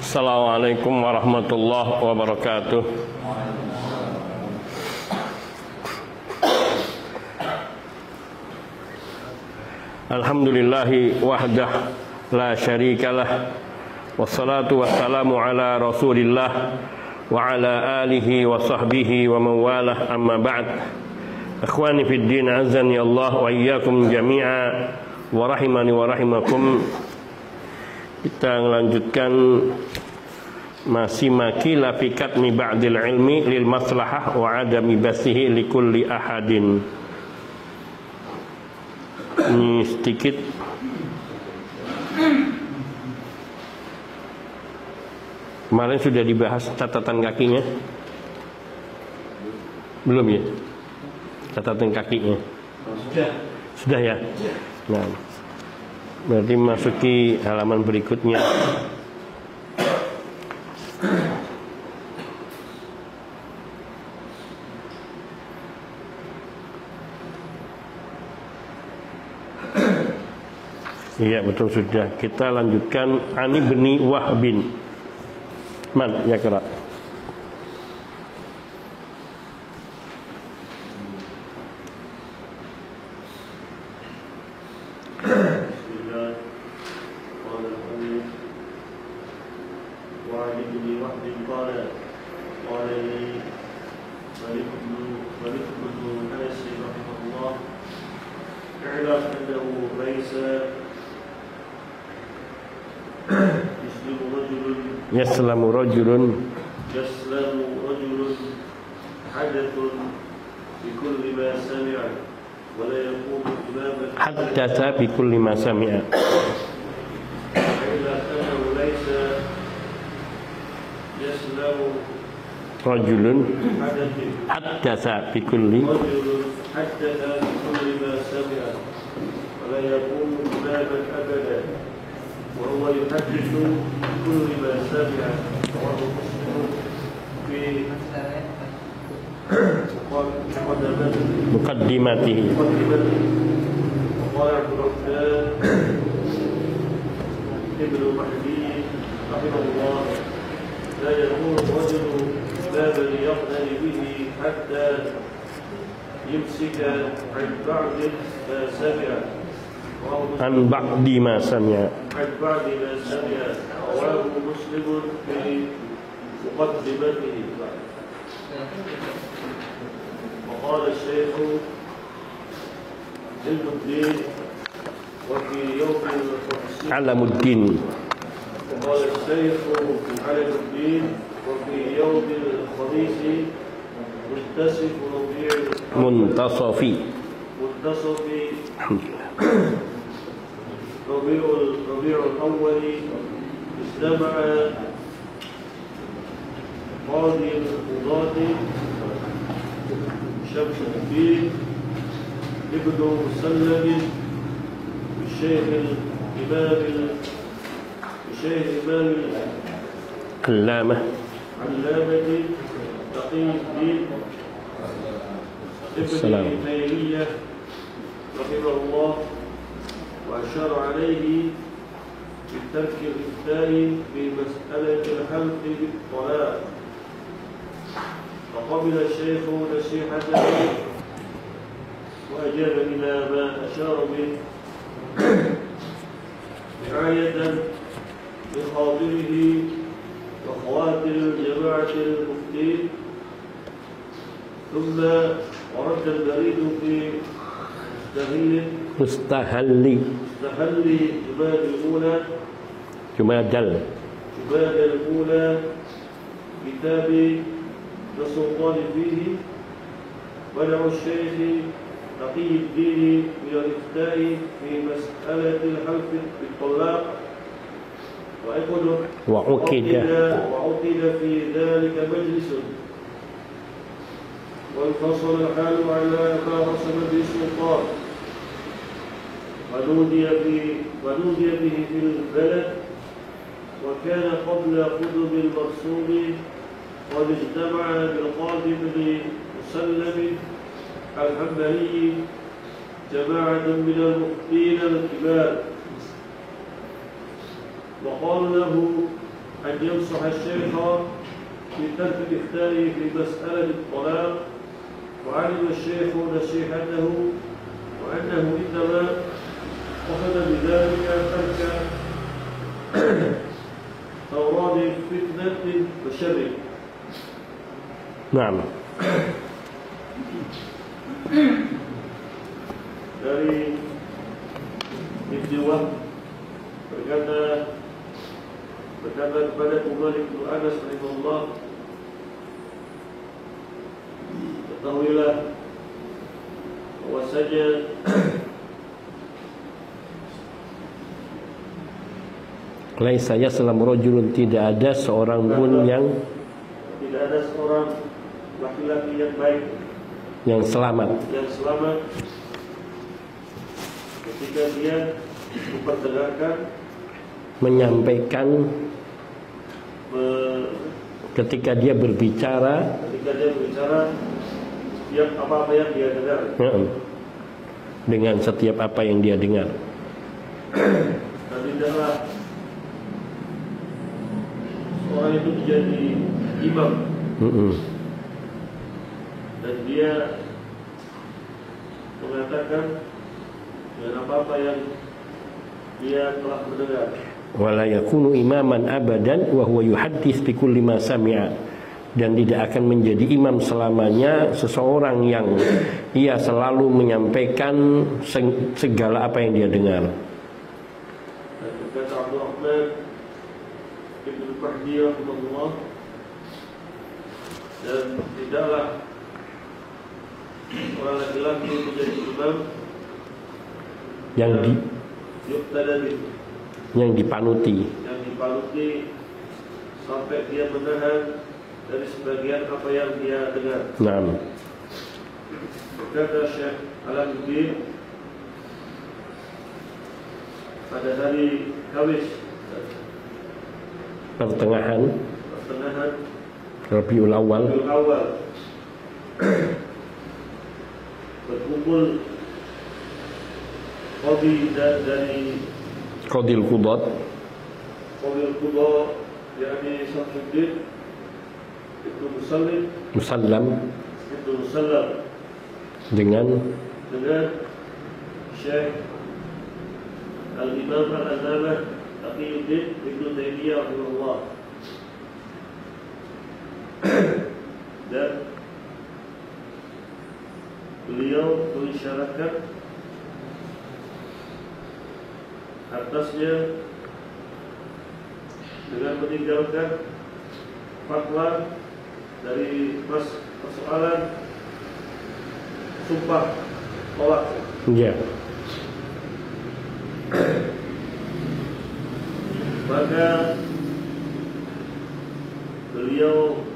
Assalamualaikum warahmatullahi wabarakatuh. Alhamdulillahi wahdah la syarikalah, wassalatu wassalamu ala rasulillah wa ala alihi wa sahbihi wa mawalah, amma ba'd. Akhwani fid din, azani Allah wa iyyakum jami'a wa rahimani wa rahimakum. Kita melanjutkan masih makila fi katmi ba'dil ilmi lil maslahah wa adami basihi li kulli ahadin. Ini sedikit kemarin sudah dibahas catatan kakinya. Belum ya? Catatan kakinya sudah ya? Nah, berarti masuki halaman berikutnya. Iya betul, sudah. Kita lanjutkan. Ani bin Wahbin. Man ya kira. Yaslamu rajulun hadathun bi kulli ma sami'a wa la yaqumu imaman hadatha bi kulli ma sami'a. Rajulun hadatha bi kulli ma sami'a wa la yaqumu imaman abada وهو يحدث بكل ما سمع. رواه مسلم في مقدمته. وقال عبد الرحمن ابن مهدي رحمه الله: لا يكون الرجل بابا يقتدي به حتى يمسك عن بعض ما سمع. عن بعض ما سمع. عن بعض ما سمع. رواه مسلم في مقدمته. وقال الشيخ علم الدين وفي يوم علم الدين. وقال الشيخ علم الدين وفي يوم الخميس منتصف ربيع منتصف ربيع الأول اجتمع قاضي القضاة شمس الدين ابن مسلم الشيخ الإمام علامة تقي الدين ابن تيمية رحمه الله، وأشار عليه بالترك الإفتاء في مسألة الحلف بالطلاق. فقبل الشيخ نصيحته وأجاب إلى ما أشار به رعاية لخاطره وخواطر جماعة المفتين. ثم ورد البريد في مستهل جماد الأولى كتاب السلطان فيه ودع الشيخ تقي الدين من الإفتاء في مسألة الحلف بالطلاق، وعقد في ذلك مجلس، وانفصل الحال على ما رسم به السلطان، ونودي به في البلد. وكان قبل قدم المرسوم قد اجتمع بالقاضي بن مسلم الحنبلي جماعة من المفتين الكبار، وقال له أن ينصح الشيخ في ترك الإفتاء في مسألة الطلاق، وعلم الشيخ نصيحته وأنه إنما قصد بذلك ترك أوراد فتنة وشر. نعم. Dari Ibnu Wahb berkata kepada Malik bin Anas rahimahullah, ketahuilah bahwasanya Laisa yaslam rajulun, tidak ada seorang pun yang laki-laki yang baik, yang selamat ketika dia memperdengarkan, menyampaikan, ketika dia berbicara setiap apa yang dia dengar, dengan setiap apa yang dia dengar. Dan tidaklah seorang itu menjadi imam, dan dia mengatakan dengan apa-apa yang dia telah mendengar. Wala yakunu imaman abadan wa huwa yuhaddits bi kulli ma sami'a, dan tidak akan menjadi imam selamanya seseorang yang ia selalu menyampaikan segala apa yang dia dengar. Dan berkata Abdurrahman Ibn Mahdi rahimahullah, dan tidaklah orang laki-laki menjadi imam yang dipanuti sampai dia menahan dari sebagian apa yang dia dengar. Naam. Berkata Syekh Al-Albani, pada hari Kamis pertengahan Rabiul Awal berkumpul Qadhi dari Qadhil Qudat, yakni Syamsuddin Ibnu Musallam dengan Syekh Al-Imam Al-Allamah Taqiyuddin Ibnu Taimiyah rahimahullah. Dan beliau mengisyaratkan atasnya dengan meninggalkan fatwa dari persoalan sumpah tolak. Ya. Maka beliau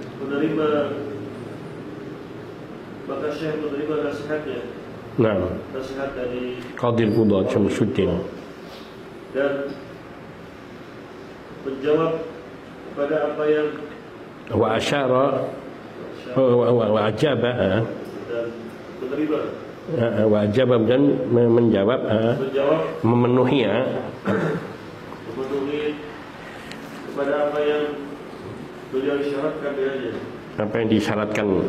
maka Syekh menerima nasihatnya. Nah, nasihat dari Qadhil Qudat Syamsuddin, dan menjawab kepada apa yang wa asyara wa ajaba, dan menerima wa ajaba, dan menjawab, memenuhi kepada apa yang beliau isyaratkan dengannya, apa yang disyaratkan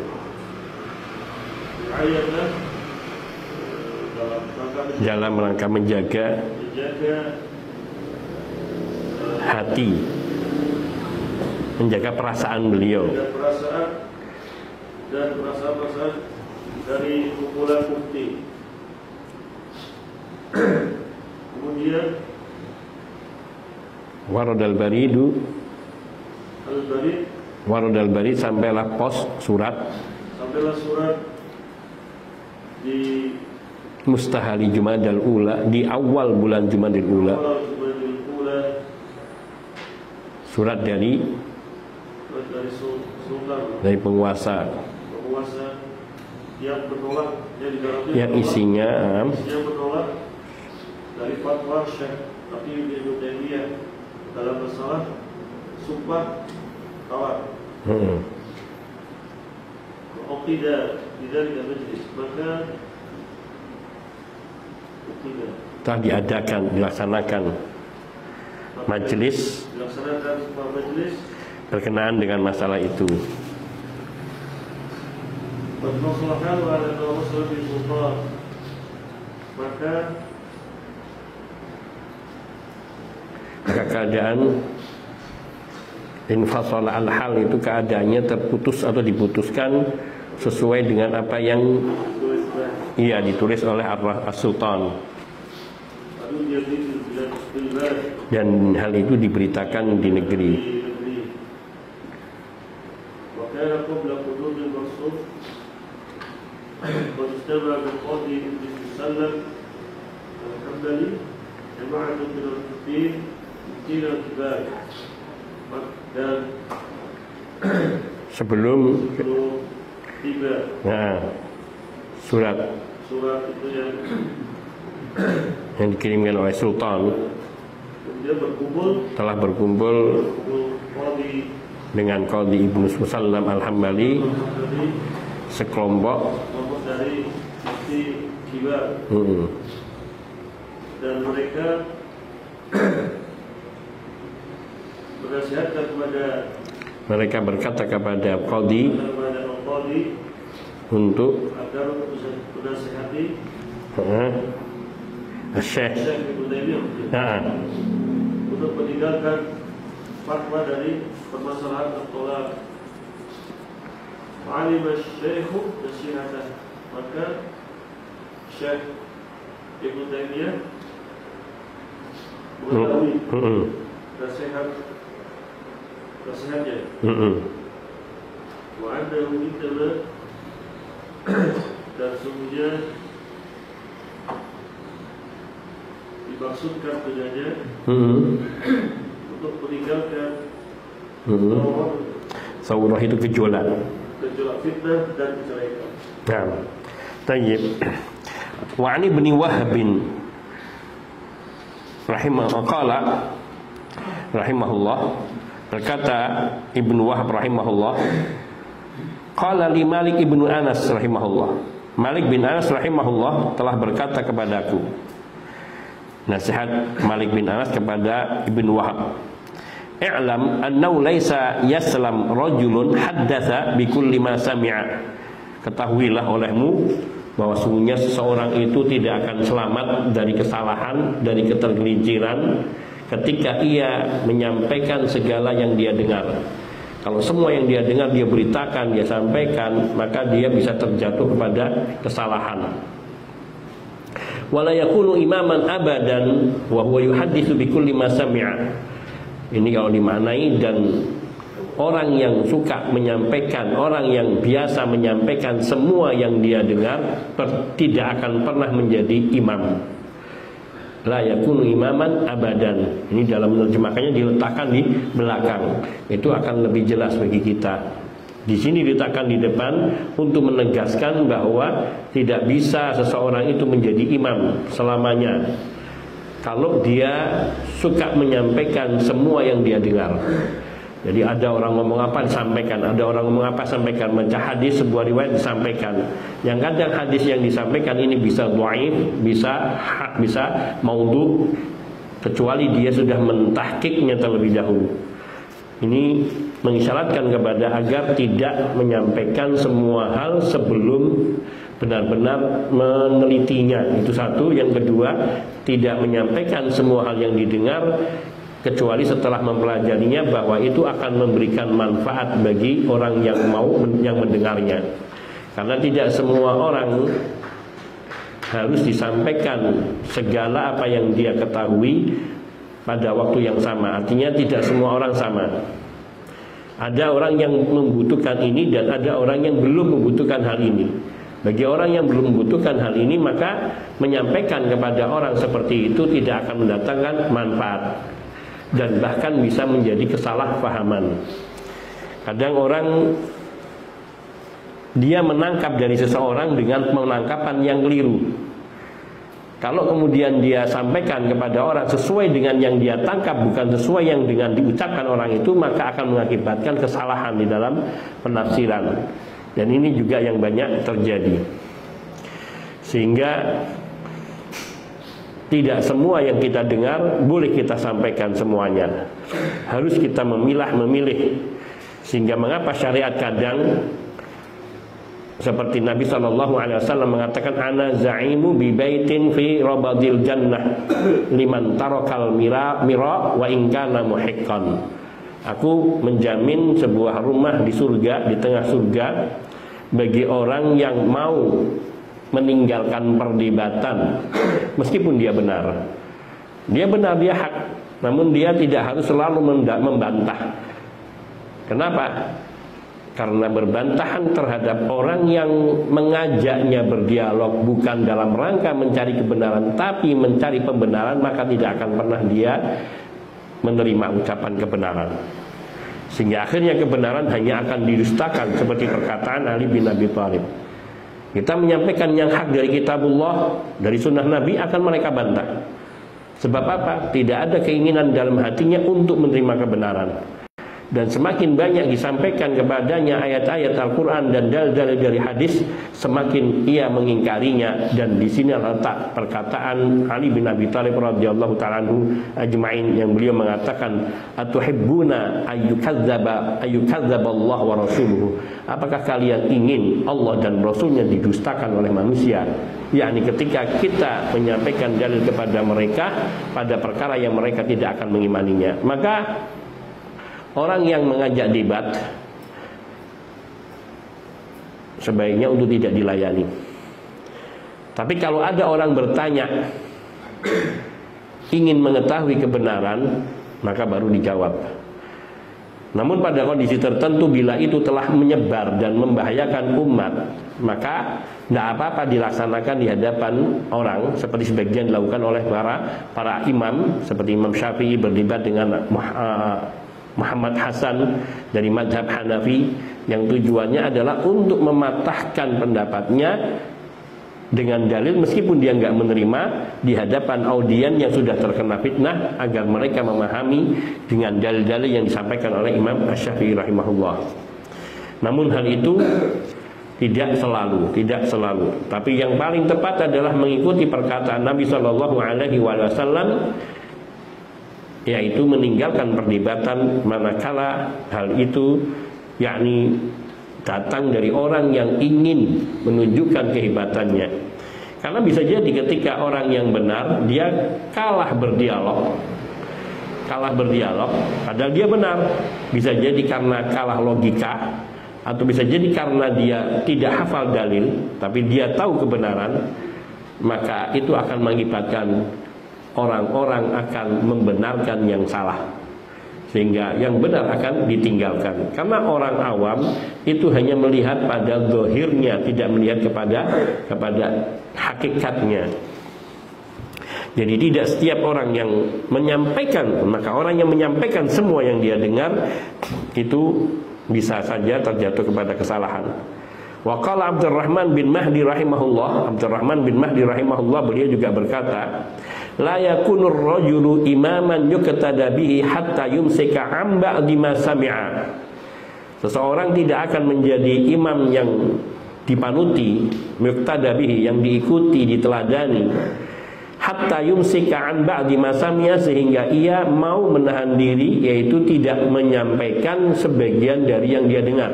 dalam rangka menjaga hati, menjaga perasaan beliau, dan perasaan dari kumpulan bukti. Kemudian waradal barid sampailah surat di Mustahali Jumadal Ula, di awal bulan Jumadil Ula. Surat dari penguasa yang menolak, yang isinya menolak dari fatwa Syekh Taqiyuddin Ibnu Taimiyah dalam masalah sumpah tawar. Tidak majlis, maka telah diadakan, dilaksanakan majelis dilaksanakan sebuah majelis berkenaan dengan masalah itu. bermaslahan ala masalah di sultan, maka keadaan infasal al-hal itu keadaannya terputus atau diputuskan sesuai dengan apa yang ditulis oleh As-Sultan, dan hal itu diberitakan di negeri. Dan sebelum tiba surat itu yang dikirimkan oleh Sultan, dia telah berkumpul dengan Qadhi Ibnu Musallam Al-Hambali, sekelompok dari mufti kibar, dan mereka menasihatkan kepada, mereka berkata kepada Qadhi untuk agar menasihati Syekh Ibnu Taimiyah untuk meninggalkan fatwa dari permasalahan at-thalaq. Alim asy-syekh nasihatah, maka Syekh Ibnu Taimiyah mengetahui nasihatnya. Wa annahu intama, dan sungguhnya dimaksudkan dengannya untuk meninggalkan Saurah itu gejolak fitnah dan kecelakaan. Nah, tayyib. Wa ani bin Wahab rahimahullah, berkata Ibnu Wahab rahimahullah, qala li Malik ibnu Anas rahimahullah, Malik bin Anas rahimahullah telah berkata kepadaku. Nasihat Malik bin Anas kepada Ibnu Wahab, i'lam annahu laisa yaslam rajulun haddatsa bikulli ma sami'a. Ketahuilah olehmu bahwa sungguhnya seseorang itu tidak akan selamat dari kesalahan, dari ketergelinciran ketika ia menyampaikan segala yang dia dengar. Kalau semua yang dia dengar dia beritakan, dia sampaikan, maka dia bisa terjatuh kepada kesalahan. Wala yakunu imaman abadan wa huwa yuhadditsu bikulli ma sami'a. Ini kalau dimaknai, dan orang yang suka menyampaikan, orang yang biasa menyampaikan semua yang dia dengar, tidak akan pernah menjadi imam. La yakunu imaman abadan. Ini dalam menerjemahkannya diletakkan di belakang. Itu akan lebih jelas bagi kita. Di sini diletakkan di depan untuk menegaskan bahwa tidak bisa seseorang itu menjadi imam selamanya kalau dia suka menyampaikan semua yang dia dengar. Jadi ada orang ngomong apa disampaikan, ada orang ngomong apa sampaikan, baca hadis sebuah riwayat disampaikan. Yang kadang hadis yang disampaikan ini bisa dhaif, bisa maudhu, kecuali dia sudah mentahqiqnya terlebih dahulu. Ini mengisyaratkan kepada agar tidak menyampaikan semua hal sebelum benar-benar menelitinya. Itu satu. Yang kedua, tidak menyampaikan semua hal yang didengar kecuali setelah mempelajarinya bahwa itu akan memberikan manfaat bagi orang yang mendengarnya. Karena tidak semua orang harus disampaikan segala apa yang dia ketahui pada waktu yang sama. Artinya tidak semua orang sama. Ada orang yang membutuhkan ini dan ada orang yang belum membutuhkan hal ini. Bagi orang yang belum membutuhkan hal ini, maka menyampaikan kepada orang seperti itu tidak akan mendatangkan manfaat dan bahkan bisa menjadi kesalahpahaman. Kadang orang dia menangkap dari seseorang dengan penangkapan yang keliru. Kalau kemudian dia sampaikan kepada orang sesuai dengan yang dia tangkap, bukan sesuai yang dengan diucapkan orang itu, maka akan mengakibatkan kesalahan di dalam penafsiran. Dan ini juga yang banyak terjadi. Sehingga Tidak semua yang kita dengar boleh kita sampaikan semuanya. Harus kita memilih. Sehingga mengapa syariat kadang seperti Nabi SAW mengatakan, ana za'imu bi baitin fi rabadil jannah liman tarakal mira wa in kana muhiqqan. Aku menjamin sebuah rumah di surga, di tengah surga, bagi orang yang mau meninggalkan perdebatan meskipun dia benar. Dia benar, dia hak, namun dia tidak harus selalu membantah. Kenapa? Karena berbantahan terhadap orang yang mengajaknya berdialog bukan dalam rangka mencari kebenaran, tapi mencari pembenaran, maka tidak akan pernah dia menerima ucapan kebenaran. Sehingga akhirnya kebenaran hanya akan didustakan, seperti perkataan Ali bin Abi Thalib. Kita menyampaikan yang hak dari kitabullah, dari sunnah Nabi, akan mereka bantah. Sebab apa? Tidak ada keinginan dalam hatinya untuk menerima kebenaran. Dan semakin banyak disampaikan kepadanya ayat-ayat Al-Quran dan dalil-dalil dari hadis, semakin ia mengingkarinya. Dan di sini letak perkataan Ali bin Abi Thalib radhiyallahu ta'ala anhu ajma'in, yang beliau mengatakan, atuhibbuna ayyukadzdzaba Allah wa rasuluhu. Apakah kalian ingin Allah dan Rasulnya didustakan oleh manusia? Yakni ketika kita menyampaikan dalil kepada mereka pada perkara yang mereka tidak akan mengimaninya. Maka orang yang mengajak debat sebaiknya untuk tidak dilayani. Tapi kalau ada orang bertanya, ingin mengetahui kebenaran, maka baru dijawab. Namun pada kondisi tertentu, bila itu telah menyebar dan membahayakan umat, maka tidak apa-apa dilaksanakan di hadapan orang, seperti sebagian dilakukan oleh para imam, seperti Imam Syafi'i berdebat dengan Muhammad Hasan dari madhab Hanafi, yang tujuannya adalah untuk mematahkan pendapatnya dengan dalil meskipun dia nggak menerima di hadapan audien yang sudah terkena fitnah, agar mereka memahami dengan dalil-dalil yang disampaikan oleh Imam Asy-Syafi'i rahimahullah. Namun hal itu tidak selalu. Tapi yang paling tepat adalah mengikuti perkataan Nabi SAW, yaitu meninggalkan perdebatan manakala hal itu yakni datang dari orang yang ingin menunjukkan kehebatannya. Karena bisa jadi ketika orang yang benar dia kalah berdialog padahal dia benar. Bisa jadi karena kalah logika, atau bisa jadi karena dia tidak hafal dalil tapi dia tahu kebenaran. Maka itu akan mengakibatkan orang-orang akan membenarkan yang salah, sehingga yang benar akan ditinggalkan. Karena orang awam itu hanya melihat pada zahirnya, tidak melihat kepada hakikatnya. Jadi tidak setiap orang yang menyampaikan, maka orang yang menyampaikan semua yang dia dengar itu bisa saja terjatuh kepada kesalahan. Wa qala Abdurrahman bin Mahdi rahimahullah, beliau juga berkata, la yakunur rajulu imaman yuqtada bihi hatta yumsika an ba'di ma sami'a. Seseorang tidak akan menjadi imam yang dipanuti, yuqtada bihi, yang diikuti, diteladani, hatta yumsika an ba'di ma sami'a, sehingga ia mau menahan diri, yaitu tidak menyampaikan sebagian dari yang dia dengar.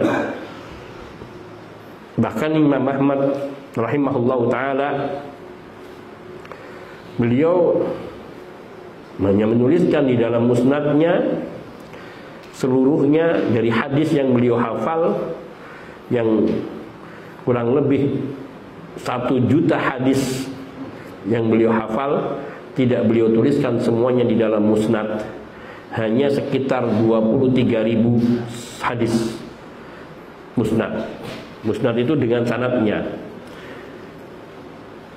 Bahkan Imam Ahmad rahimahullahu ta'ala, beliau hanya menuliskan di dalam musnadnya seluruhnya dari hadis yang beliau hafal, yang kurang lebih 1 juta hadis yang beliau hafal, tidak beliau tuliskan semuanya di dalam musnad. Hanya sekitar 23.000 hadis musnad. Musnad itu dengan sanadnya.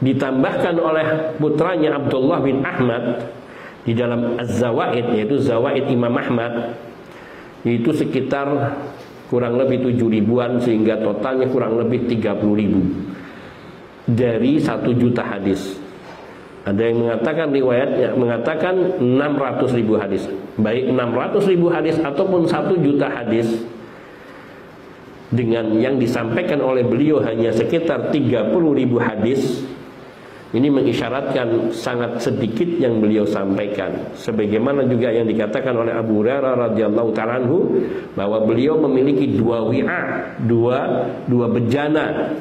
Ditambahkan oleh putranya Abdullah bin Ahmad di dalam Az-Zawaid, yaitu Zawaid Imam Ahmad, itu sekitar kurang lebih 7.000-an, sehingga totalnya kurang lebih 30.000 dari 1 juta hadis. Ada yang mengatakan, riwayatnya mengatakan 600.000 hadis. Baik 600.000 hadis ataupun 1 juta hadis, dengan yang disampaikan oleh beliau hanya sekitar 30.000 hadis, Ini mengisyaratkan sangat sedikit yang beliau sampaikan. Sebagaimana juga yang dikatakan oleh Abu Hurairah radhiyallahu ta'ala anhu, bahwa beliau memiliki dua wi'a, dua bejana.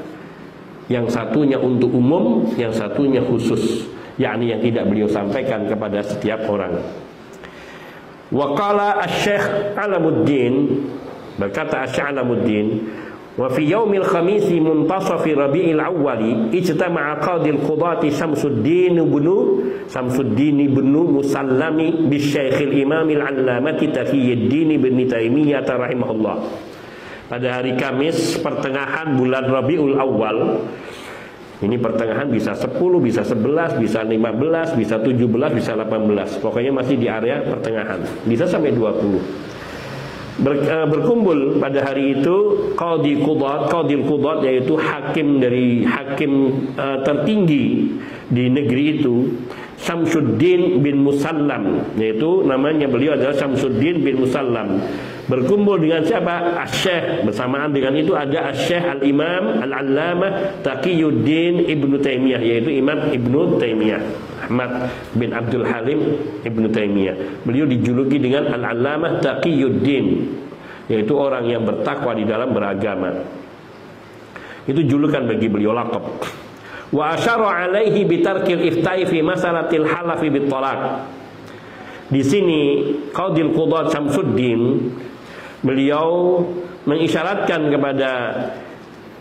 Yang satunya untuk umum, yang satunya khusus, yakni yang tidak beliau sampaikan kepada setiap orang. Wa qala asy-Syaikh Alamuddin, berkata asy-Syaikh Alamuddin, wa fi yaumil khamis muntasaf Rabiul Awwal ijtama'a qadil qudati Syamsuddin ibn Musallami bi Syekhil Imam al-Allamati Taqiyuddin ibn Taimiyah rahimahullah. Pada hari Kamis pertengahan bulan Rabiul Awwal, ini pertengahan bisa 10, bisa 11, bisa 15, bisa 17, bisa 18. Pokoknya masih di area pertengahan. Bisa sampai 20. Berkumpul pada hari itu qadil qudat, yaitu hakim tertinggi di negeri itu, Syamsuddin bin Musallam, yaitu namanya beliau adalah Syamsuddin bin Musallam. Berkumpul dengan siapa? Asy-Syaikh. Bersamaan dengan itu ada Asy-Syaikh Al-Imam Al-Allamah Taqiyuddin Ibnu Taimiyah, yaitu Imam Ibnu Taimiyah, Ahmad bin Abdul Halim Ibnu Taimiyah. Beliau dijuluki dengan Al-Allamah Taqiyuddin, yaitu orang yang bertakwa di dalam beragama. Itu julukan bagi beliau, laqab. Wa asyara alaihi bitarkil ifta'i fi masalatil halafi bit talaq. Di sini Qadil Qudat Syamsuddin, beliau mengisyaratkan kepada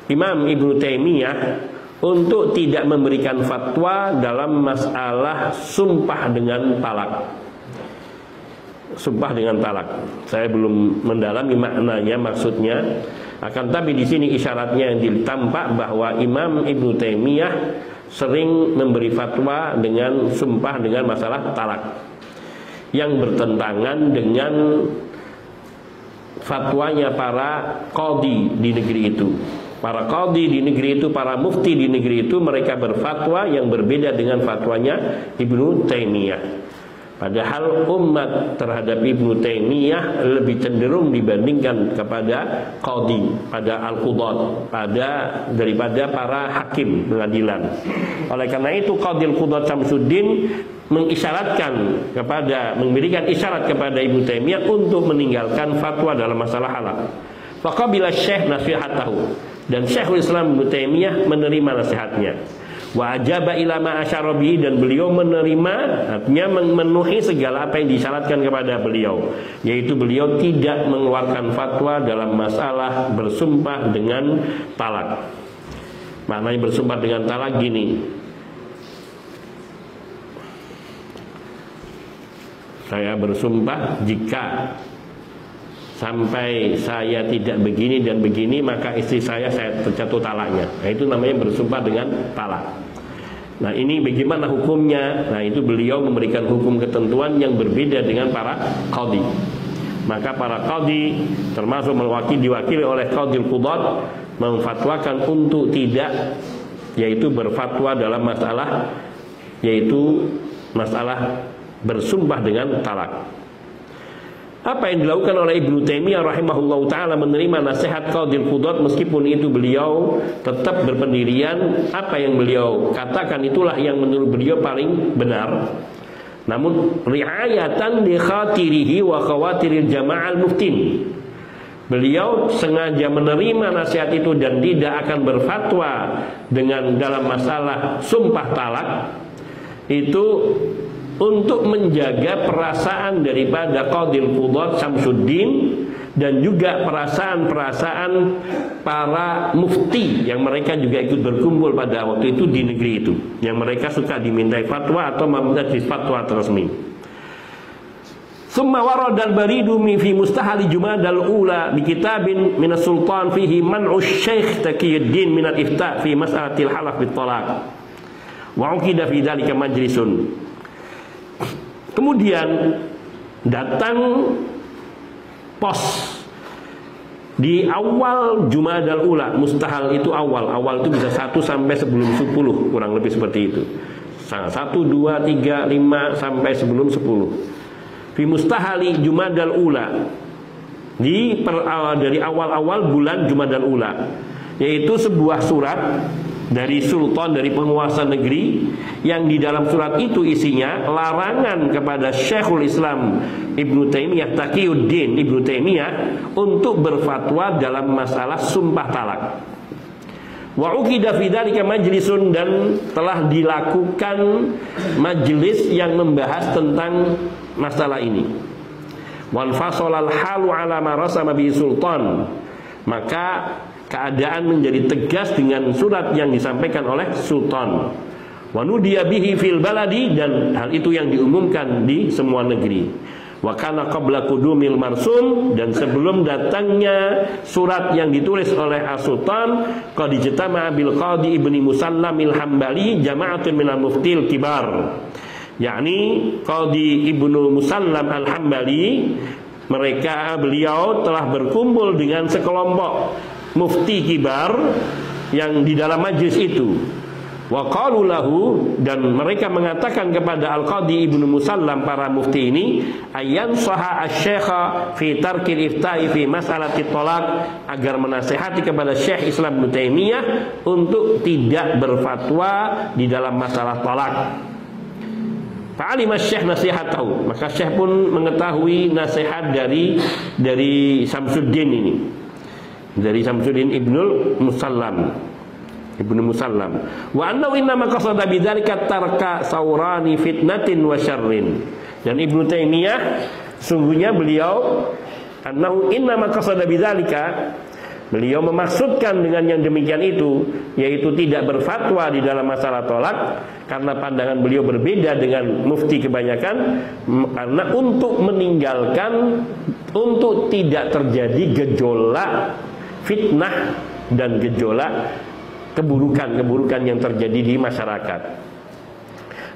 Imam Ibnu Taimiyah untuk tidak memberikan fatwa dalam masalah sumpah dengan talak. Sumpah dengan talak. Saya belum mendalami maknanya, maksudnya. Akan tapi di sini isyaratnya yang ditampak bahwa Imam Ibnu Taimiyah sering memberi fatwa dengan sumpah dengan masalah talak, yang bertentangan dengan fatwanya para qadhi di negeri itu. Para qadhi di negeri itu, para mufti di negeri itu, mereka berfatwa yang berbeda dengan fatwanya Ibnu Taimiyah. Padahal umat terhadap Ibnu Taimiyah lebih cenderung dibandingkan kepada qadhi, pada al-qudat, daripada para hakim pengadilan. Oleh karena itu Qadil Qudat Syamsuddin memberikan isyarat kepada Ibnu Taimiyah untuk meninggalkan fatwa dalam masalah halal. Faqabila Syekh nasihatahu, dan Syekhul Islam Ibnu Taimiyah menerima nasihatnya. Wa ajaba ila ma asyara bihi, dan beliau menerima, artinya memenuhi segala apa yang disyaratkan kepada beliau, yaitu beliau tidak mengeluarkan fatwa dalam masalah bersumpah dengan talak. Maknanya bersumpah dengan talak gini: saya bersumpah jika sampai saya tidak begini dan begini, maka istri saya terjatuh talaknya. Nah, itu namanya bersumpah dengan talak. Nah, ini bagaimana hukumnya? Nah, itu beliau memberikan hukum ketentuan yang berbeda dengan para qadhi. Maka para qadhi, termasuk diwakili oleh Qadil Qudat, memfatwakan untuk tidak, yaitu berfatwa dalam masalah, yaitu masalah bersumpah dengan talak. Apa yang dilakukan oleh Ibnu Taimiyah rahimahullahu ta'ala, menerima nasihat Qadil Qudat, meskipun itu beliau tetap berpendirian apa yang beliau katakan itulah yang menurut beliau paling benar. Namun riayatan li khatirihi wa khawatiril jama'al muftin, beliau sengaja menerima nasihat itu dan tidak akan berfatwa dengan dalam masalah sumpah talak itu untuk menjaga perasaan daripada Qadil Qudat Syamsuddin dan juga perasaan-perasaan para mufti yang mereka juga ikut berkumpul pada waktu itu di negeri itu, yang mereka suka dimintai fatwa atau meminta fatwa resmi. Summa warada al-baridu fi mustahali Jumadal ula bi kitabin min as-sultan fihi man'u Syekh Taqiyuddin min al-ifta' fi mas'alatil halaf bit talaq wa uqida fi dzalika majlisun. Kemudian datang pos di awal Jumadal Ula. Mustahal itu awal itu bisa 1 sampai sebelum 10, kurang lebih seperti itu. 1, 2, 3, 5 sampai sebelum 10. Fi mustahali Jumadal Ula, dari awal-awal bulan Jumadal Ula, yaitu sebuah surat dari sultan, dari penguasa negeri, yang di dalam surat itu isinya larangan kepada Syekhul Islam Ibnu Taimiyah, Taqiyuddin Ibnu Taimiyah, untuk berfatwa dalam masalah sumpah talak. Wa uqida fi dzalika majlisun, dan telah dilakukan majelis yang membahas tentang masalah ini. Wan fasalal halu ala ma rasama bi sultan, maka keadaan menjadi tegas dengan surat yang disampaikan oleh sultan. Wa nudiya bihi fil baladi, dan hal itu yang diumumkan di semua negeri. Wa kana qabla qudumil marsum, dan sebelum datangnya surat yang ditulis oleh as-sultan, qad ijtama'a bil qadi ibni Musallamil Hambali jama'atun minal muftil kibar, yakni Qadi Ibnu Musallam Al-Hambali, beliau telah berkumpul dengan sekelompok mufti kibar yang di dalam majlis itu. Wa qalu lahu, dan mereka mengatakan kepada Al-Qadi Ibnu Musallam, para mufti ini, ayyan saha asy-syekha fi tarkil ifta'i fi mas'alati thalaq, agar menasihati kepada Syekh Islam Ibnu Taimiyah untuk tidak berfatwa di dalam masalah talak. Fa'alima Syekh nasihatahu, maka Syekh pun mengetahui nasihat dari Samsuddin ini, dari Samsuddin Ibnu Musallam. Wa annahu innama qasada bidzalika tarka saurani fitnatin wa syarrin. Dan Ibnu Taimiyah, sungguhnya beliau annahu innama qasada bidzalika, beliau memaksudkan dengan yang demikian itu, yaitu tidak berfatwa di dalam masalah tolak, karena pandangan beliau berbeda dengan mufti kebanyakan, karena untuk meninggalkan, untuk tidak terjadi gejolak fitnah dan gejolak keburukan yang terjadi di masyarakat.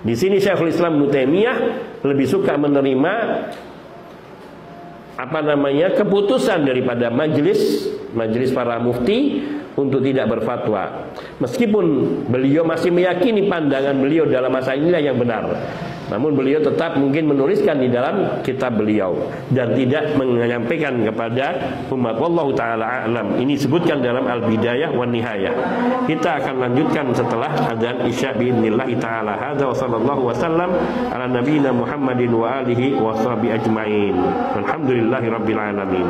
Di sini Syekhul Islam Ibnu Taimiyah lebih suka menerima keputusan daripada majelis para mufti untuk tidak berfatwa, meskipun beliau masih meyakini pandangan beliau dalam masalah inilah yang benar. Namun beliau tetap mungkin menuliskan di dalam kitab beliau dan tidak menyampaikan kepada umat. Wallahu taala a'lam. Ini disebutkan dalam Al-Bidayah wan Nihayah. Kita akan lanjutkan setelah adzan Isya biidznillah taala. Hadza wa sallallahu wasallam ala nabiyina Muhammadin wa alihi wa sahbihi ajmain. Walhamdulillahirabbil alamin.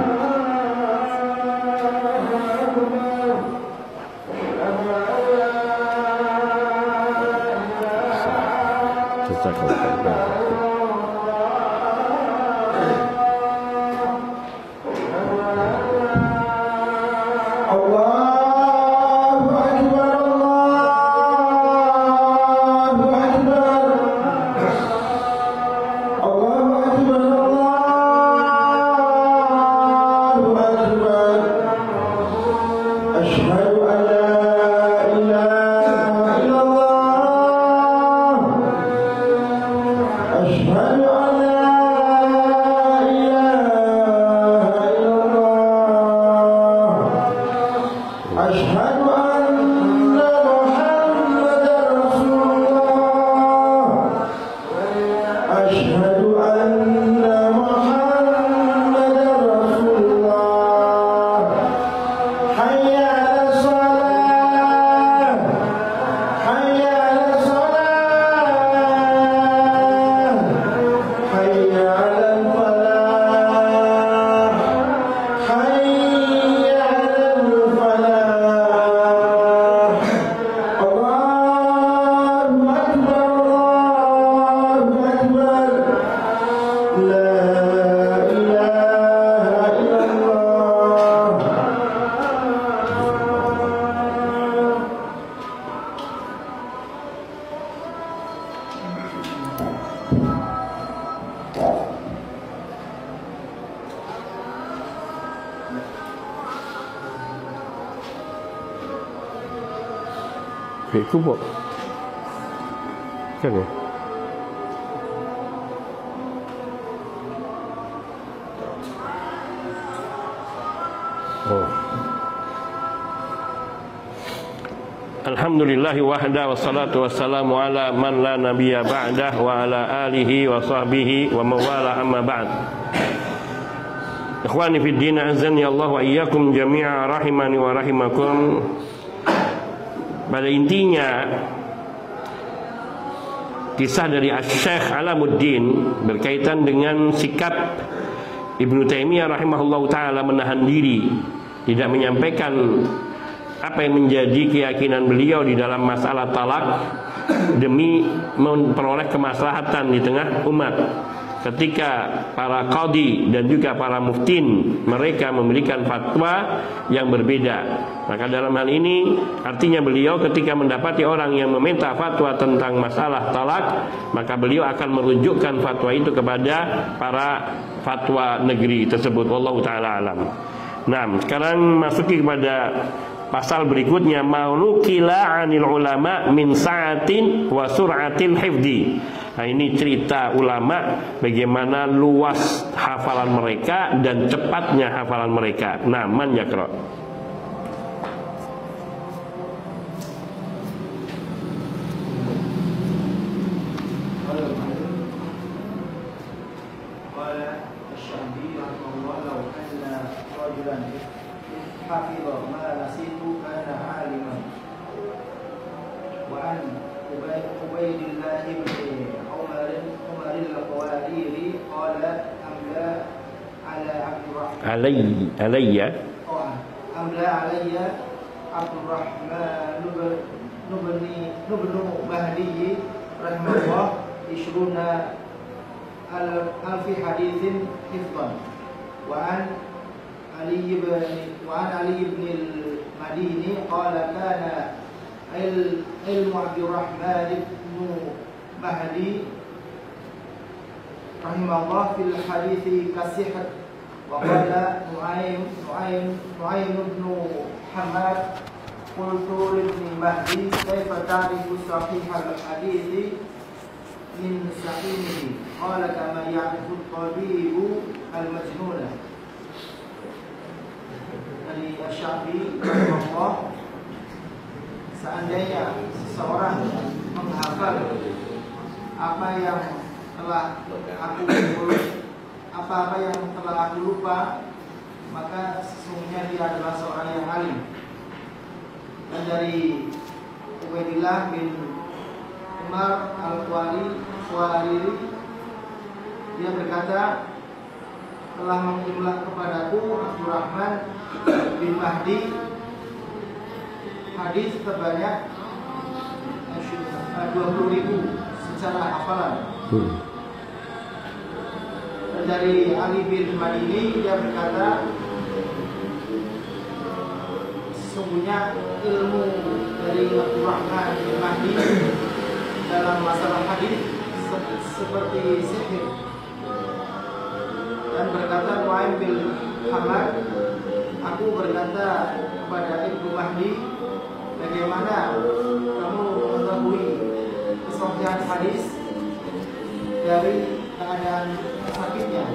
Kubur kan ya? Oh. Alhamdulillahi wahda wassalatu wassalamu ala man la nabiyya ba'dah wa ala alihi wa sahbihi wa mawala amma ba'd. Ikhwani fid din, azani Allah wa iyyakum jami'a rahimani wa rahimakum. pada intinya kisah dari Asy-Syaikh Alamuddin berkaitan dengan sikap Ibnu Taimiyah rahimahullahu taala menahan diri, tidak menyampaikan apa yang menjadi keyakinan beliau di dalam masalah talak demi memperoleh kemaslahatan di tengah umat. Ketika para qadhi dan juga para muftin mereka memberikan fatwa yang berbeda, maka dalam hal ini artinya beliau ketika mendapati orang yang meminta fatwa tentang masalah talak, maka beliau akan merujukkan fatwa itu kepada para fatwa negeri tersebut. Wallahu taala alam. Nah, sekarang masuki kepada pasal berikutnya, maunukila 'anil ulama min sa'atin wa sur'atil hifdi. Nah, ini cerita ulama bagaimana luas hafalan mereka dan cepatnya hafalan mereka. Nah, man yaqra. Alayya amla alayya Abdurrahman nubnu Mahdi rahimahullah ishruna alfi hadithin hifdhan wa an Ali ibn al-Madini qala kana ilmu Abdurrahman ibn Mahdi rahimahullah fil hadithi kasihat. وقال نعيم بن حماد قلت لابن مهدي كيف تعرف صحيح الحديث من سقيمه قال كما يعرف الطبيب المجنون. Dari Asy-Syafi'i rahimahullah, seandainya seseorang menghafal apa yang telah apa yang telah aku lupa, maka sesungguhnya dia adalah seorang yang alim. Dan dari Ubaidillah bin Umar al-Khawariri, dia berkata, telah mengimla kepadaku Abdurrahman bin Mahdi hadis terbanyak 20.000 secara hafalan. Dari Ali bin Madini, dia berkata, sesungguhnya ilmu dari Abdurrahman bin Mahdi dalam masalah hadis seperti sihir. Dan berkata Nu'aim bin Hamad, aku berkata kepada Ibnu Mahdi, bagaimana kamu mengetahui kesahihan hadis dari keadaan sakitnya?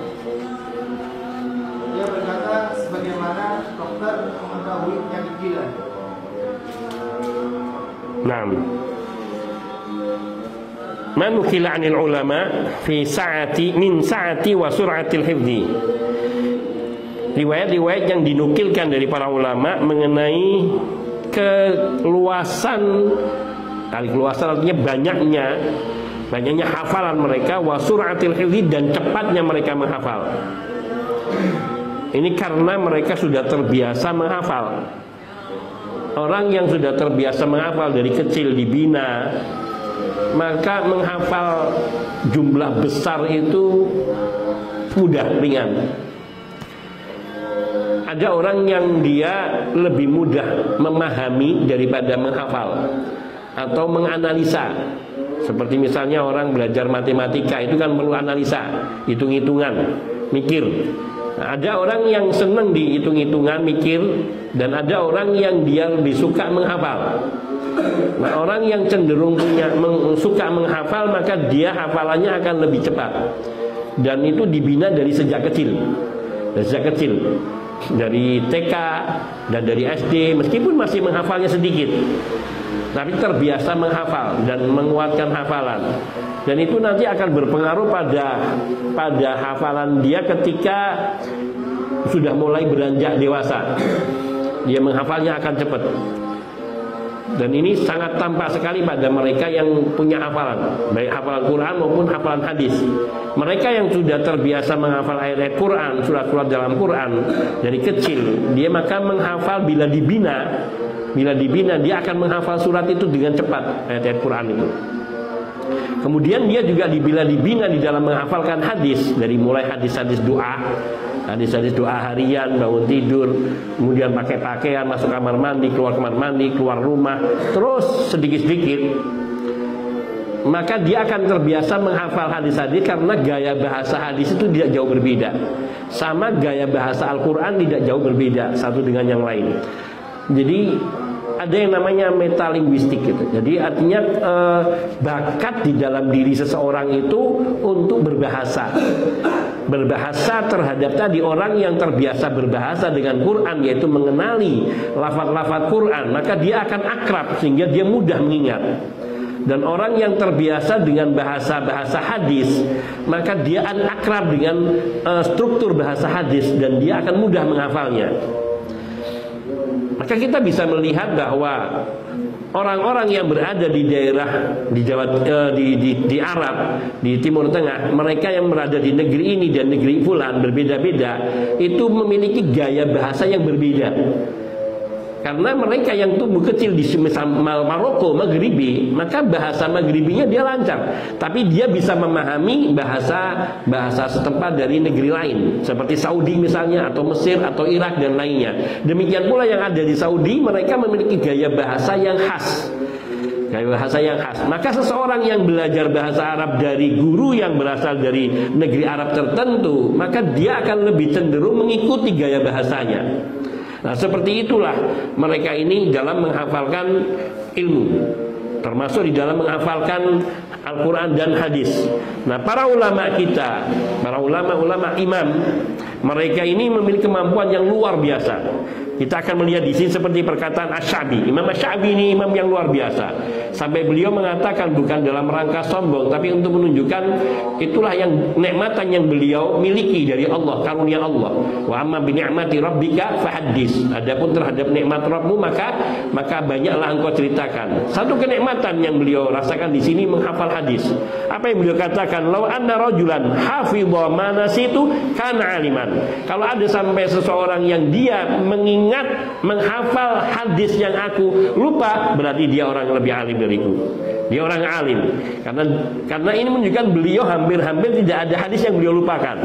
Dia berkata, sebagaimana dokter mengetahui penyakit gila. Naam. Man nukila 'anil ulama fi sa'ati min sa'ati wa sur'atil hifdhi. Riwayat-riwayat yang dinukilkan dari para ulama mengenai keluasan artinya banyaknya hafalan mereka, wa sur'atil hifdhi, dan cepatnya mereka menghafal. Ini karena mereka sudah terbiasa menghafal. Orang yang sudah terbiasa menghafal dari kecil dibina, maka menghafal jumlah besar itu mudah, ringan. Ada orang yang dia lebih mudah memahami daripada menghafal atau menganalisa. Seperti misalnya orang belajar matematika, itu kan perlu analisa, hitung-hitungan, mikir. Nah, ada orang yang senang di hitung-hitungan, mikir, dan ada orang yang dia lebih suka menghafal. Nah, orang yang cenderung suka menghafal, maka dia hafalannya akan lebih cepat. Dan itu dibina dari sejak kecil. Dari TK dan dari SD, meskipun masih menghafalnya sedikit, tapi terbiasa menghafal dan menguatkan hafalan. Dan itu nanti akan berpengaruh pada hafalan dia ketika sudah mulai beranjak dewasa. Dia menghafalnya akan cepat. Dan ini sangat tampak sekali pada mereka yang punya hafalan, baik hafalan Quran maupun hafalan hadis. Mereka yang sudah terbiasa menghafal ayat-ayat Quran, surat-surat dalam Quran dari kecil, dia maka menghafal bila dibina dia akan menghafal surat itu dengan cepat, ayat-ayat Quran itu. Kemudian dia juga bila dibina di dalam menghafalkan hadis, dari mulai hadis-hadis doa harian, bangun tidur, kemudian pakai pakaian, masuk kamar mandi, keluar rumah, terus sedikit-sedikit, maka dia akan terbiasa menghafal hadis-hadis karena gaya bahasa hadis itu tidak jauh berbeda. Sama gaya bahasa Al-Quran tidak jauh berbeda satu dengan yang lain. Jadi ada yang namanya metalinguistik gitu. Jadi artinya bakat di dalam diri seseorang itu untuk berbahasa terhadap tadi orang yang terbiasa berbahasa dengan Quran, yaitu mengenali lafaz-lafaz Quran, maka dia akan akrab sehingga dia mudah mengingat. Dan orang yang terbiasa dengan bahasa hadis, maka dia akan akrab dengan struktur bahasa hadis dan dia akan mudah menghafalnya. Maka kita bisa melihat bahwa orang-orang yang berada di daerah di Jawa, di Arab, di Timur Tengah, mereka yang berada di negeri ini dan negeri fulan berbeda-beda, itu memiliki gaya bahasa yang berbeda. Karena mereka yang tumbuh kecil di Maroko, Maghribi, maka bahasa Maghribinya dia lancar, tapi dia bisa memahami bahasa setempat dari negeri lain, seperti Saudi misalnya, atau Mesir, atau Irak dan lainnya. Demikian pula yang ada di Saudi, mereka memiliki gaya bahasa yang khas. Maka seseorang yang belajar bahasa Arab dari guru yang berasal dari negeri Arab tertentu, maka dia akan lebih cenderung mengikuti gaya bahasanya. Nah, seperti itulah mereka ini dalam menghafalkan ilmu, termasuk di dalam menghafalkan Al-Quran dan hadis. Nah, para ulama kita, para ulama imam, mereka ini memiliki kemampuan yang luar biasa. Kita akan melihat di sini seperti perkataan Asy-Sya'bi. Imam Asy-Sya'bi ini imam yang luar biasa. Sampai beliau mengatakan bukan dalam rangka sombong, tapi untuk menunjukkan itulah yang nikmatan yang beliau miliki dari Allah, karunia Allah. Wa amma bi ni'mati rabbika fahaddis. Adapun terhadap nikmat Rabbmu maka banyaklah engkau ceritakan. Satu kenikmatan yang beliau rasakan di sini menghafal hadis. Apa yang beliau katakan? Law anna rajulan hafidha ma nasitu kana aliman. Kalau ada sampai seseorang yang dia menghafal hadis yang aku lupa, berarti dia orang lebih alim dariku. Dia orang alim. Karena ini menunjukkan beliau hampir-hampir tidak ada hadis yang beliau lupakan.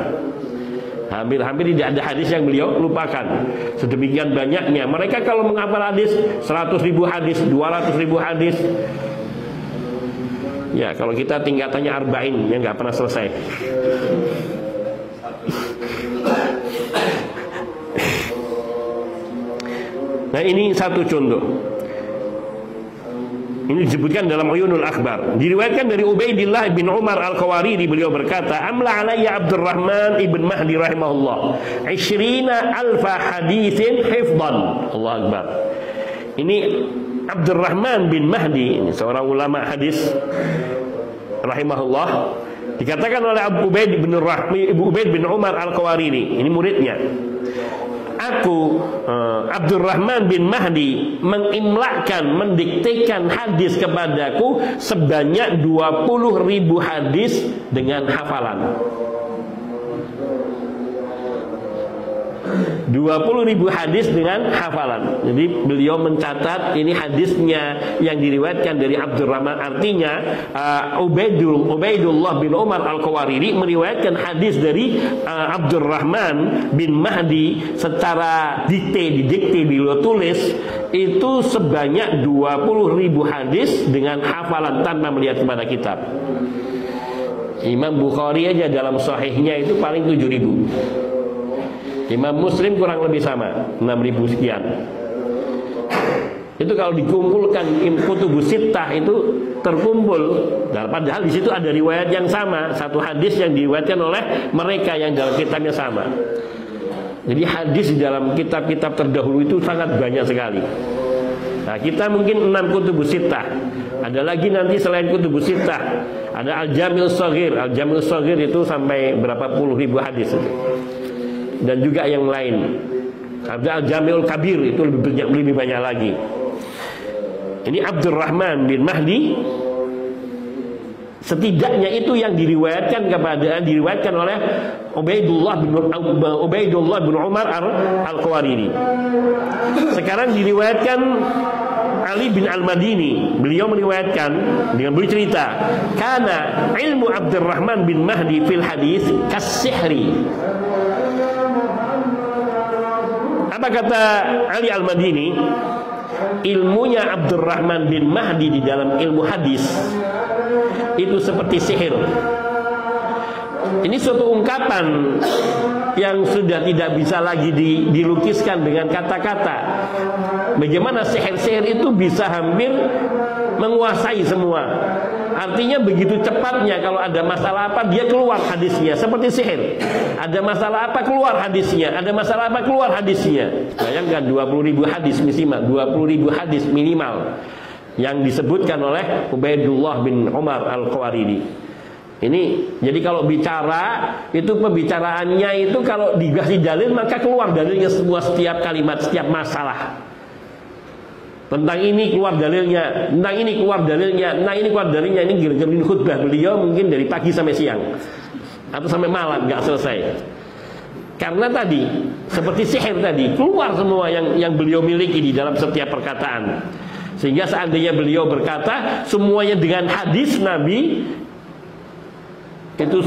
Hampir-hampir tidak ada hadis yang beliau lupakan. Sedemikian banyaknya. Mereka kalau menghafal hadis 100.000 hadis, 200.000 hadis. Ya, kalau kita tingkatannya arba'in yang nggak pernah selesai. Nah, ini satu contoh. Ini disebutkan dalam Uyunul Akhbar. Diriwayatkan dari Ubaidillah bin Umar Al-Qawariri, beliau berkata, amla alayya Abdurrahman ibn Mahdi rahimahullah 20,000 haditsin hifdhan. Allah Akbar. Ini Abdurrahman bin Mahdi, ini seorang ulama hadis rahimahullah, dikatakan oleh Abu Ubaid bin Umar Al-Qawariri, ini muridnya. Aku Abdurrahman bin Mahdi mengimlakkan, mendiktekan hadis kepadaku sebanyak 20.000 hadis dengan hafalan. 20.000 hadis dengan hafalan. Jadi beliau mencatat ini hadisnya yang diriwayatkan dari Abdurrahman. Artinya Ubaidullah bin Umar Al-Qawariri meriwayatkan hadis dari Abdurrahman bin Mahdi secara didikte beliau tulis itu sebanyak 20.000 hadis dengan hafalan tanpa melihat kepada kitab. Imam Bukhari aja dalam sahihnya itu paling 7.000. Imam Muslim kurang lebih sama, 6.000 sekian. Itu kalau dikumpulkan kutubus sittah itu terkumpul. Nah, padahal di situ ada riwayat yang sama, satu hadis yang diriwayatkan oleh mereka yang dalam kitabnya sama. Jadi hadis di dalam kitab-kitab terdahulu itu sangat banyak sekali. Nah, kita mungkin 6 kutubus sittah. Ada lagi nanti selain kutubus sittah, ada Al-Jamil Shaghir. Al-Jamil Shaghir itu sampai berapa puluh ribu hadis. Dan juga yang lain. ada Al-Jami'ul Kabir, itu lebih banyak lagi. Ini Abdurrahman bin Mahdi, setidaknya itu yang diriwayatkan oleh Ubaidullah bin Umar Al-Qawariri. Sekarang diriwayatkan Ali bin Al-Madini, beliau meriwayatkan dengan bercerita, karena ilmu Abdurrahman bin Mahdi fil hadis kas-sihri. Apa kata Ali Al-Madini? Ilmunya Abdurrahman bin Mahdi di dalam ilmu hadis itu seperti sihir. Ini suatu ungkapan yang sudah tidak bisa lagi dilukiskan dengan kata-kata. Bagaimana sihir-sihir itu bisa hampir menguasai semua. Artinya begitu cepatnya, kalau ada masalah apa dia keluar hadisnya, seperti sihir. Ada masalah apa keluar hadisnya, ada masalah apa keluar hadisnya. Bayangkan 20.000 hadis minimal, 20.000 hadis minimal yang disebutkan oleh Ubaidullah bin Umar Al-Qawariri. Ini jadi kalau bicara itu pembicaraannya itu kalau dikasih dalil maka keluar dalilnya semua, setiap kalimat, setiap masalah. Tentang ini keluar dalilnya, tentang ini keluar dalilnya, tentang ini keluar dalilnya. Ini kira-kira khutbah beliau mungkin dari pagi sampai siang atau sampai malam nggak selesai. Karena tadi seperti sihir tadi, keluar semua yang beliau miliki di dalam setiap perkataan. Sehingga seandainya beliau berkata semuanya dengan hadis Nabi, itu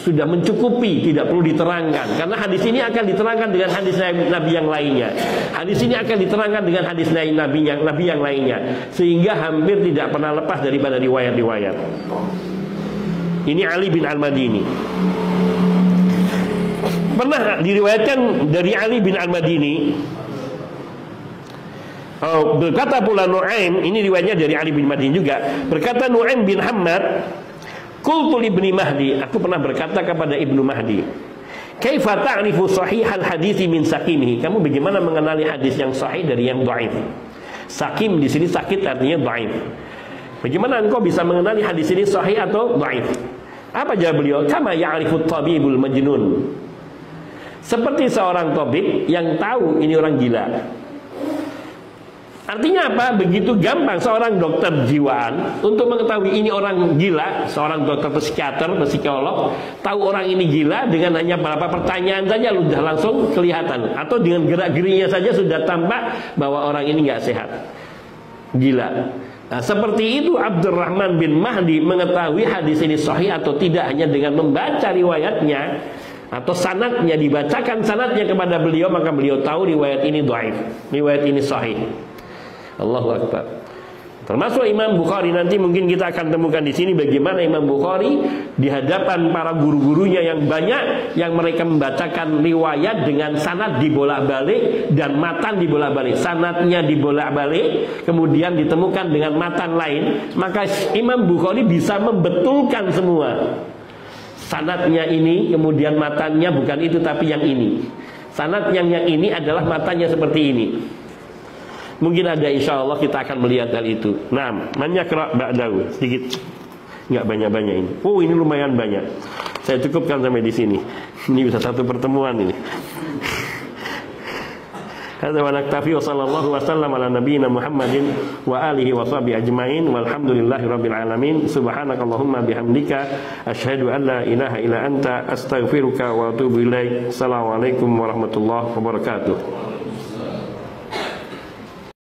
sudah mencukupi, tidak perlu diterangkan. Karena hadis ini akan diterangkan dengan hadis Nabi yang lainnya. Hadis ini akan diterangkan dengan hadis Nabi yang lainnya. Sehingga hampir tidak pernah lepas daripada riwayat-riwayat. Ini Ali bin Al-Madini. Pernah diriwayatkan dari Ali bin Al-Madini, berkata pula Nu'aim, ini riwayatnya dari Ali bin Madini juga. Berkata Nu'aim bin Hammad, qultu li Ibni Mahdi, aku pernah berkata kepada Ibnu Mahdi, kaifa ta'rifu sahihal hadits min sakimihi? Kamu bagaimana mengenali hadis yang sahih dari yang dhaif? Sakim di sini sakit artinya dhaif. Bagaimana engkau bisa mengenali hadis ini sahih atau dhaif? Apa jawab beliau? Kama ya'rifut tabibul majnun. Seperti seorang tabib yang tahu ini orang gila. Artinya apa? Begitu gampang seorang dokter jiwaan untuk mengetahui ini orang gila. Seorang dokter psikiater, psikolog tahu orang ini gila dengan hanya beberapa pertanyaan saja sudah langsung kelihatan. Atau dengan gerak-geriknya saja sudah tampak bahwa orang ini nggak sehat, gila. Nah, seperti itu Abdurrahman bin Mahdi mengetahui hadis ini sahih atau tidak hanya dengan membaca riwayatnya atau sanadnya, dibacakan sanadnya kepada beliau, maka beliau tahu riwayat ini dhaif, riwayat ini sahih. Allahu Akbar. Termasuk Imam Bukhari, nanti mungkin kita akan temukan di sini bagaimana Imam Bukhari di hadapan para guru-gurunya yang banyak, yang mereka membacakan riwayat dengan sanad dibolak-balik dan matan dibolak-balik. Sanadnya dibolak-balik, kemudian ditemukan dengan matan lain, maka Imam Bukhari bisa membetulkan semua. Sanadnya ini, kemudian matannya bukan itu tapi yang ini. Sanad yang ini adalah matannya seperti ini. Mungkin ada, insya Allah kita akan melihat hal itu. Nah, manyakra ba'dahu, sedikit, nggak banyak-banyak ini. Oh, ini lumayan banyak. Saya cukupkan sampai di sini. Ini bisa satu pertemuan ini. Hadza wa naktafi wa sallallahu wasallam ala nabiyyina Muhammadin wa alihi wa sahbihi ajmain walhamdulillahi rabbil alamin. Subhanakallahumma bihamdika asyhadu an la ilaha illa anta astaghfiruka wa atubu ilaik. Assalamualaikum warahmatullahi wabarakatuh.